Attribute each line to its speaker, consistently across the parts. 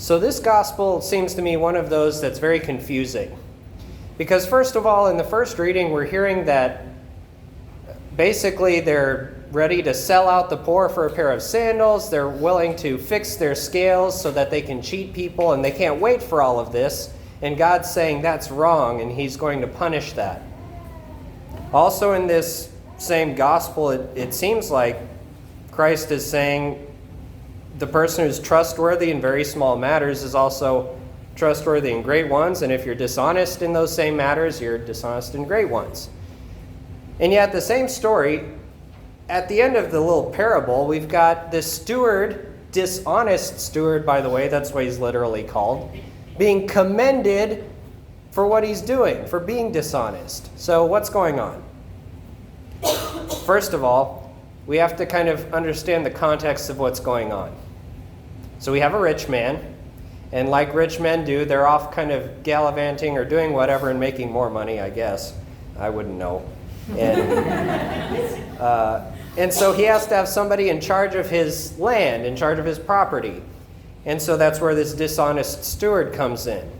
Speaker 1: So this gospel seems to me one of those that's very confusing. Because first of all, in the first reading, we're hearing that basically they're ready to sell out the poor for a pair of sandals. They're willing to fix their scales so that they can cheat people, and they can't wait for all of this. And God's saying that's wrong, and he's going to punish that. Also in this same gospel, it seems like Christ is saying the person who's trustworthy in very small matters is also trustworthy in great ones, and if you're dishonest in those same matters, you're dishonest in great ones. And yet the same story, at the end of the little parable, we've got this steward, dishonest steward, by the way, that's what he's literally called, being commended for what he's doing, for being dishonest. So what's going on? First of all, we have to kind of understand the context of what's going on. So we have a rich man, and like rich men do, they're off kind of gallivanting or doing whatever and making more money, I guess. I wouldn't know. And so he has to have somebody in charge of his land, in charge of his property. And so that's where this dishonest steward comes in.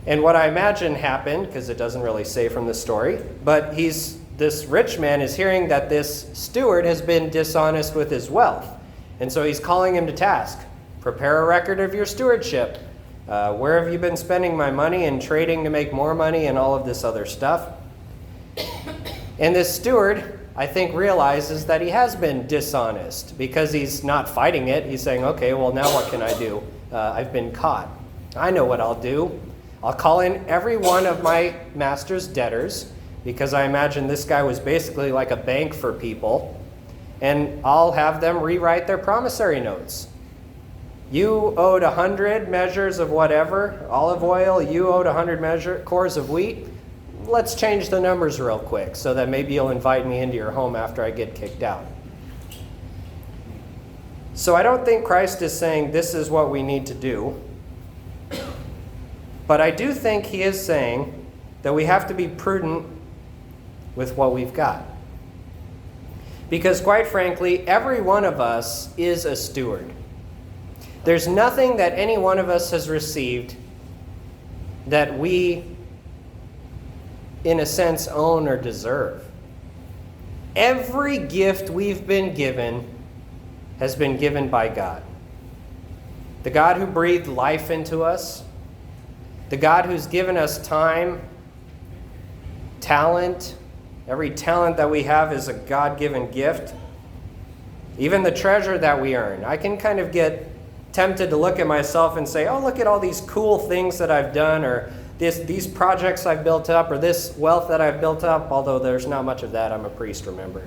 Speaker 1: And what I imagine happened, because it doesn't really say from the story, but this rich man is hearing that this steward has been dishonest with his wealth. And so he's calling him to task. Prepare a record of your stewardship. Where have you been spending my money and trading to make more money and all of this other stuff? And this steward, I think, realizes that he has been dishonest because he's not fighting it. He's saying, okay, well, now what can I do? I've been caught. I know what I'll do. I'll call in every one of my master's debtors, because I imagine this guy was basically like a bank for people, and I'll have them rewrite their promissory notes. You owed 100 measures of whatever, olive oil. You owed 100 cores of wheat. Let's change the numbers real quick so that maybe you'll invite me into your home after I get kicked out. So I don't think Christ is saying this is what we need to do. But I do think he is saying that we have to be prudent with what we've got. Because quite frankly, every one of us is a steward. There's nothing that any one of us has received that we, in a sense, own or deserve. Every gift we've been given has been given by God. The God who breathed life into us, the God who's given us time, talent. Every talent that we have is a God-given gift. Even the treasure that we earn. I can kind of get tempted to look at myself and say, oh, look at all these cool things that I've done, or these projects I've built up, or this wealth that I've built up, although there's not much of that. I'm a priest, remember.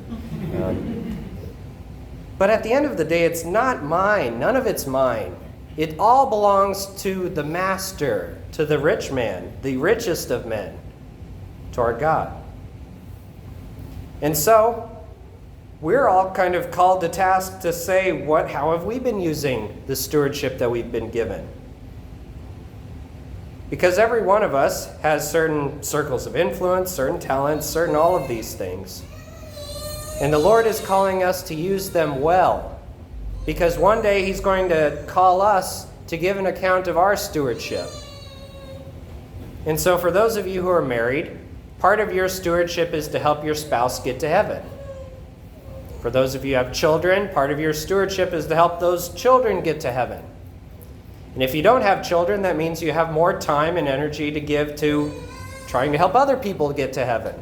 Speaker 1: But at the end of the day, it's not mine. None of it's mine. It all belongs to the master, to the rich man, the richest of men, to our God. And so, we're all kind of called to task to say, how have we been using the stewardship that we've been given? Because every one of us has certain circles of influence, certain talents, certain all of these things. And the Lord is calling us to use them well. Because one day he's going to call us to give an account of our stewardship. And so for those of you who are married, part of your stewardship is to help your spouse get to heaven. For those of you who have children, part of your stewardship is to help those children get to heaven. And if you don't have children, that means you have more time and energy to give to trying to help other people get to heaven.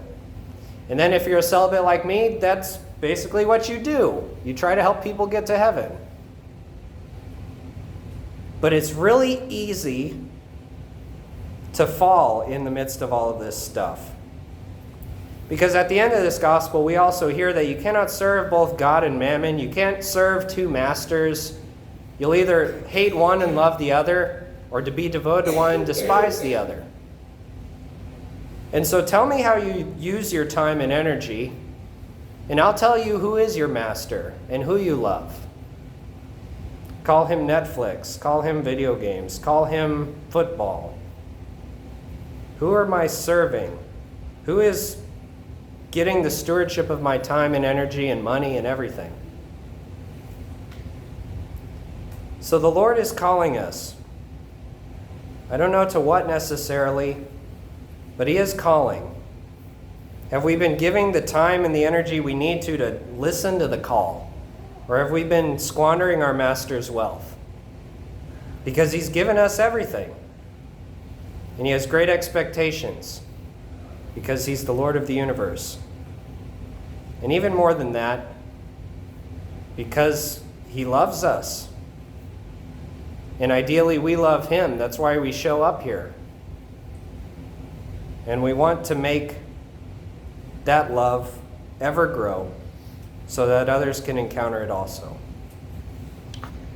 Speaker 1: And then if you're a celibate like me, that's basically what you do. You try to help people get to heaven. But it's really easy to fall in the midst of all of this stuff. Because at the end of this gospel, we also hear that you cannot serve both God and mammon. You can't serve two masters. You'll either hate one and love the other, or to be devoted to one and despise the other. And so tell me how you use your time and energy, and I'll tell you who is your master and who you love. Call him Netflix. Call him video games. Call him football. Who am I serving? Who is getting the stewardship of my time and energy and money and everything? So the Lord is calling us I don't know to what necessarily, but he is calling. Have we been giving the time and the energy we need to listen to the call? Or have we been squandering our master's wealth? Because he's given us everything. And he has great expectations because he's the Lord of the universe. And even more than that, because he loves us. And ideally, we love him. That's why we show up here. And we want to make that love ever grow so that others can encounter it also.